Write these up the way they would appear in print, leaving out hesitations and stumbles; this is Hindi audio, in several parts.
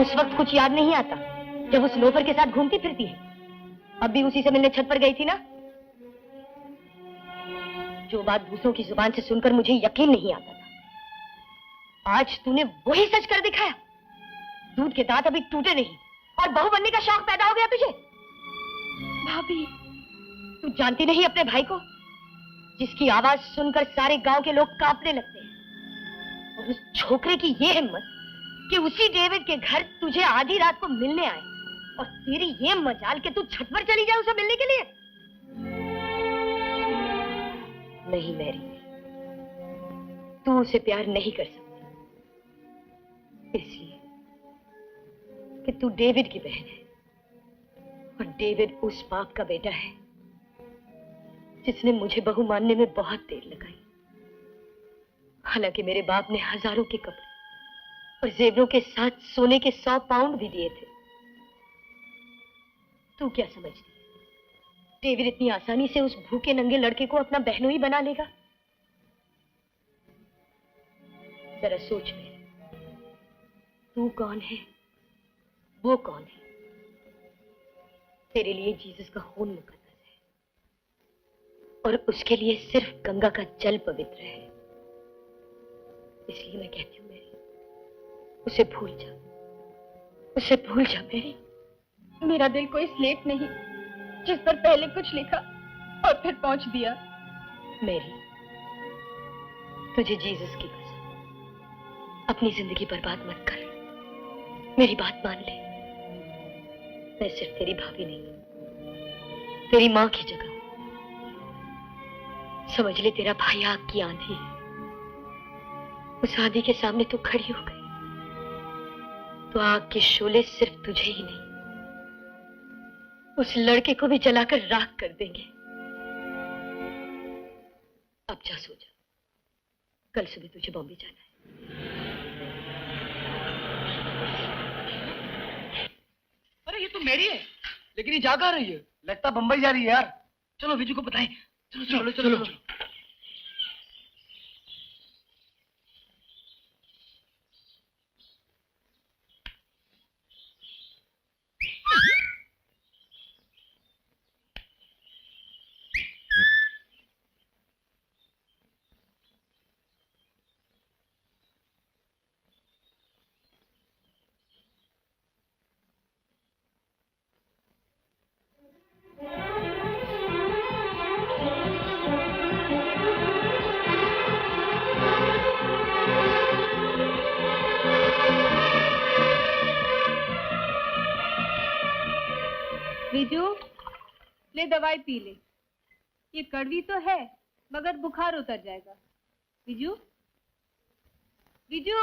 उस वक्त कुछ याद नहीं आता जब उस लोफर के साथ घूमती फिरती है? अब भी उसी से मिलने छत पर गई थी ना? जो बात दूसरों की जुबान से सुनकर मुझे यकीन नहीं आता था, आज तूने वही सच कर दिखाया। दूध के दांत अभी टूटे नहीं और बहू बनने का शौक पैदा हो गया तुझे। भाभी, तू जानती नहीं अपने भाई को, जिसकी आवाज सुनकर सारे गांव के लोग कांपने लगते हैं। और उस छोकरे की ये हिम्मत कि उसी डेविड के घर तुझे आधी रात को मिलने आए, और तेरी ये मजाल कि तू छत पर चली जाए उसे मिलने के लिए। नहीं मैरी, तू उसे प्यार नहीं कर सकती, इसलिए कि तू डेविड की बहन है, और डेविड उस बाप का बेटा है जिसने मुझे बहू मानने में बहुत देर लगाई। हालांकि मेरे बाप ने हजारों के कपड़े और जेवरों के साथ सोने के 100 पाउंड भी दिए थे। तू क्या समझती है, डेविड इतनी आसानी से उस भूखे नंगे लड़के को अपना बहनोई बना लेगा? जरा सोच में, तू कौन है, वो कौन है? तेरे लिए जीसस का खून मुकद्दस है, और उसके लिए सिर्फ गंगा का जल पवित्र है। इसलिए मैं कहती हूँ मैरी, उसे भूल जा, उसे भूल जा मैरी। मेरा दिल कोई स्लेट नहीं जिस पर पहले कुछ लिखा और फिर पहुंच दिया। मैरी, तुझे जीसस की कसम, अपनी जिंदगी बर्बाद मत कर। मेरी बात मान ले। मैं सिर्फ तेरी भाभी नहीं, तेरी मां की जगह हूं। समझ ले, तेरा भाई आग की आंधी है। उस आंधी के सामने तू खड़ी हो गई तो आग के शोले सिर्फ तुझे ही नहीं, उस लड़के को भी जलाकर राख कर देंगे। अब जा सो जा, कल सुबह तुझे बॉम्बे जाना है। अरे ये तो मेरी है, लेकिन ये जा कहाँ रही है? लगता बंबई जा रही है यार। चलो विजू को बताएं। चलो चलो चलो, चलो, चलो। विजू, ले दवाई पी ले। ये कड़वी तो है मगर बुखार उतर जाएगा। विजू, विजू।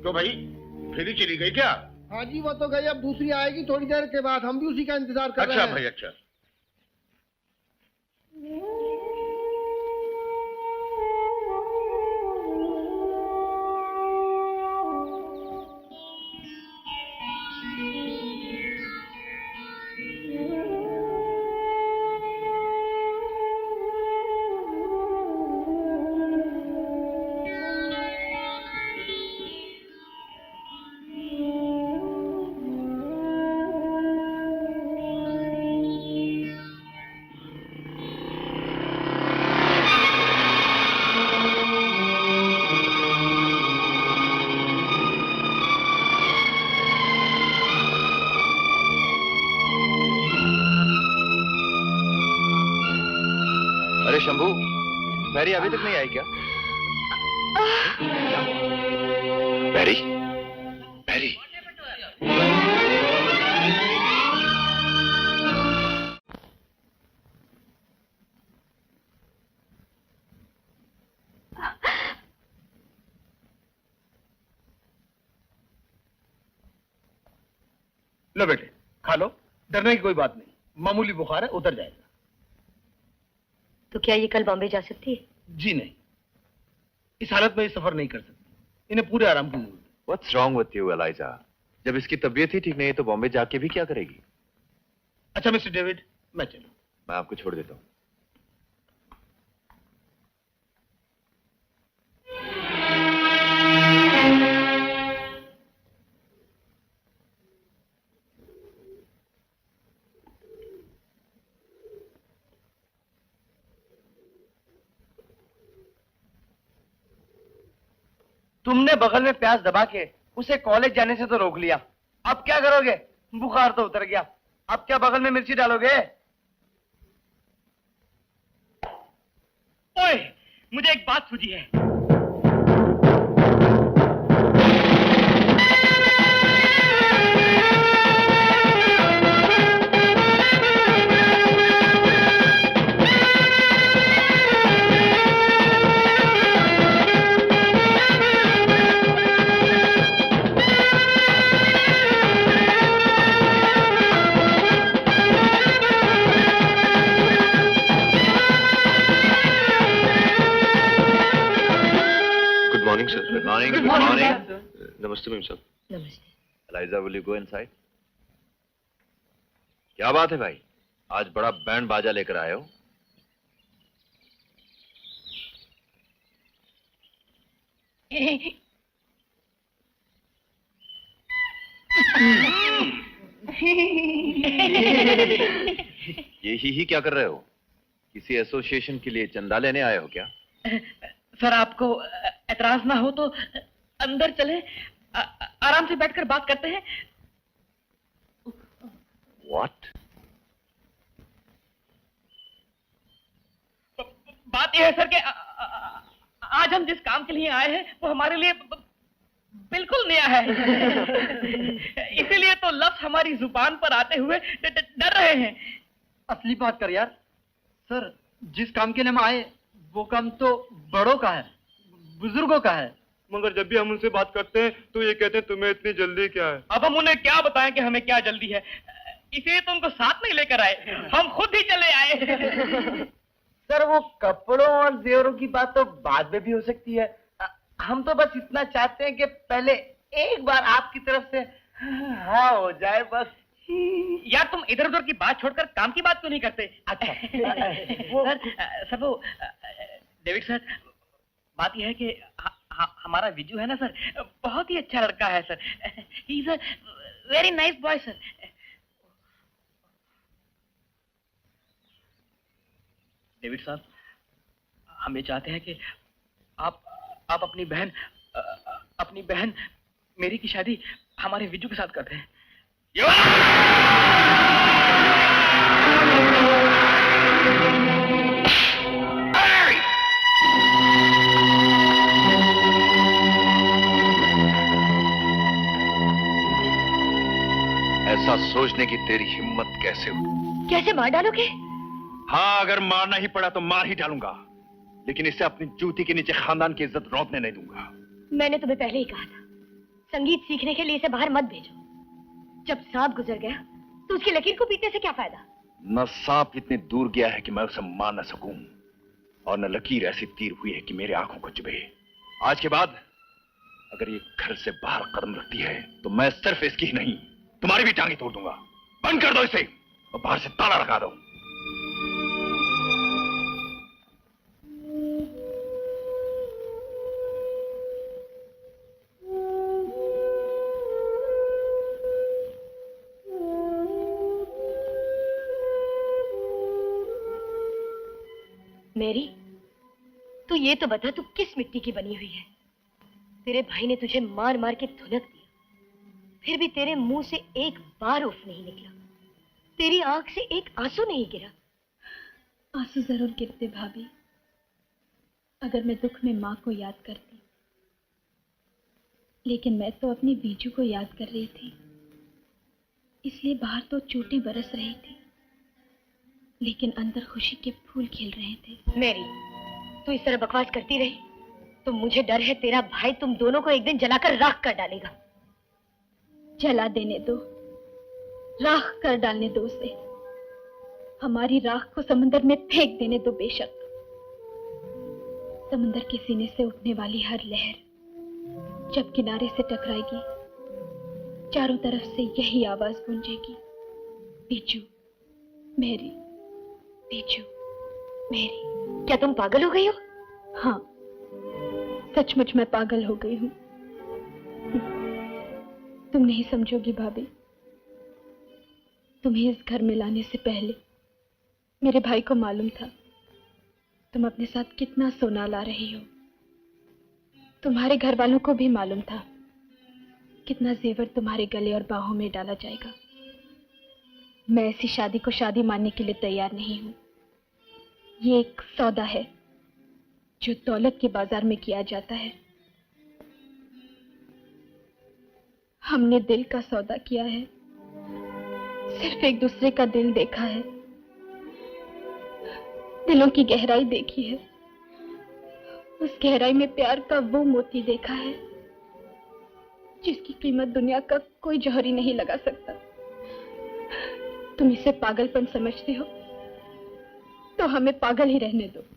तो भाई फिर ही चली गई क्या? हाँ जी, वो तो गई, अब दूसरी आएगी थोड़ी देर के बाद। हम भी उसी का इंतजार कर रहे हैं। अच्छा भाई, अच्छा। शंभू, मैरी अभी तक नहीं आई क्या? Mary, Mary. लो बेटे, खा लो, डरने की कोई बात नहीं, मामूली बुखार है, उतर जाएगा। तो क्या ये कल बॉम्बे जा सकती है? जी नहीं, इस हालत में ये सफर नहीं कर सकती, इन्हें पूरे आराम की जरूरत है। What's wrong with you, ELISA? जब इसकी तबीयत ही ठीक नहीं है तो बॉम्बे जाके भी क्या करेगी? अच्छा मिस्टर डेविड, मैं चलूं? मैं आपको छोड़ देता हूँ। तुमने बगल में प्यास दबा के उसे कॉलेज जाने से तो रोक लिया, अब क्या करोगे? बुखार तो उतर गया, अब क्या बगल में मिर्ची डालोगे? ओए, मुझे एक बात सूझी है। Good morning. Good morning. नमस्ते मैम साहब। नमस्ते। Eliza, will you go inside? क्या बात है भाई, आज बड़ा बैंड बाजा लेकर आए हो? यही क्या कर रहे हो? किसी एसोसिएशन के लिए चंदा लेने आए हो क्या? सर, आपको एतराज ना हो तो अंदर चले, आराम से बैठकर बात करते हैं। What? बात यह है सर कि आज हम जिस काम के लिए आए हैं वो हमारे लिए बिल्कुल नया है। इसीलिए तो लफ्ज हमारी जुबान पर आते हुए डर रहे हैं। असली बात कर यार। सर, जिस काम के लिए हम आए वो काम तो बड़ों का है, बुजुर्गों का है, मगर जब भी हम उनसे बात करते हैं तो ये कहते हैं तुम्हें इतनी जल्दी क्या है। अब हम उन्हें क्या बताएं कि हमें क्या जल्दी है, इसलिए तो उनको साथ नहीं लेकर आए, हम खुद ही चले आए। सर, वो कपड़ों और जेवरों की बात तो बाद में भी हो सकती है, हम तो बस इतना चाहते हैं कि पहले एक बार आपकी तरफ से हाँ हो जाए बस। यार, तुम इधर उधर की बात छोड़कर काम की बात क्यों नहीं करते? अच्छा। सर वो डेविड सर, बात यह है कि हमारा विजू है ना सर, बहुत ही अच्छा लड़का है sir. He is a very nice boy sir. David साहब, हम ये चाहते हैं कि आप अपनी बहन मेरी की शादी हमारे विजू के साथ करते हैं। ऐसा सोचने की तेरी हिम्मत कैसे हुई? कैसे मार डालोगे? हाँ, अगर मारना ही पड़ा तो मार ही डालूंगा, लेकिन इसे अपनी जूती के नीचे खानदान की इज्जत रौंदने नहीं दूंगा। मैंने तुम्हें पहले ही कहा था, संगीत सीखने के लिए इसे बाहर मत भेजो। जब सांप गुजर गया तो उसकी लकीर को पीटने से क्या फायदा? न सांप इतनी दूर गया है कि मैं उसे मार न सकूं, और न लकीर ऐसी तीर हुई है कि मेरे आंखों को चुभे। आज के बाद अगर ये घर से बाहर कदम रखती है तो मैं सिर्फ इसकी ही नहीं, तुम्हारी भी टांगे तोड़ दूंगा। बंद कर दो इसे और बाहर से ताला लगा दो। मेरी, तू ये तो बता, तू किस मिट्टी की बनी हुई है? तेरे भाई ने तुझे मार मार के धुनक दिया, फिर भी तेरे मुंह से एक बार उफ नहीं निकला, तेरी आंख से एक आंसू नहीं गिरा। आंसू जरूर गिरते भाभी, अगर मैं दुख में माँ को याद करती, लेकिन मैं तो अपने बीजू को याद कर रही थी, इसलिए बाहर तो चोटें बरस रही थी, लेकिन अंदर खुशी के फूल खिल रहे थे। मेरी, तू इस तरह बकवास करती रही तो मुझे डर है तेरा भाई तुम दोनों को एक दिन जलाकर राख कर डालेगा। जला देने दो, राख कर डालने दो उसे, हमारी राख को समंदर में फेंक देने दो बेशक। समंदर के सीने से उठने वाली हर लहर जब किनारे से टकराएगी, चारों तरफ से यही आवाज गूंजेगी, बीजू मेरी, बीजू मेरी। क्या तुम पागल हो गई हो? हाँ, सचमुच मैं पागल हो गई हूँ। तुम नहीं समझोगी भाभी, तुम्हें इस घर में लाने से पहले मेरे भाई को मालूम था तुम अपने साथ कितना सोना ला रही हो। तुम्हारे घर वालों को भी मालूम था कितना जेवर तुम्हारे गले और बाहों में डाला जाएगा। मैं ऐसी शादी को शादी मानने के लिए तैयार नहीं हूं। ये एक सौदा है जो दौलत के बाजार में किया जाता है। हमने दिल का सौदा किया है, सिर्फ एक दूसरे का दिल देखा है, दिलों की गहराई देखी है, उस गहराई में प्यार का वो मोती देखा है जिसकी कीमत दुनिया का कोई जौहरी नहीं लगा सकता। तुम इसे पागलपन समझते हो तो हमें पागल ही रहने दो।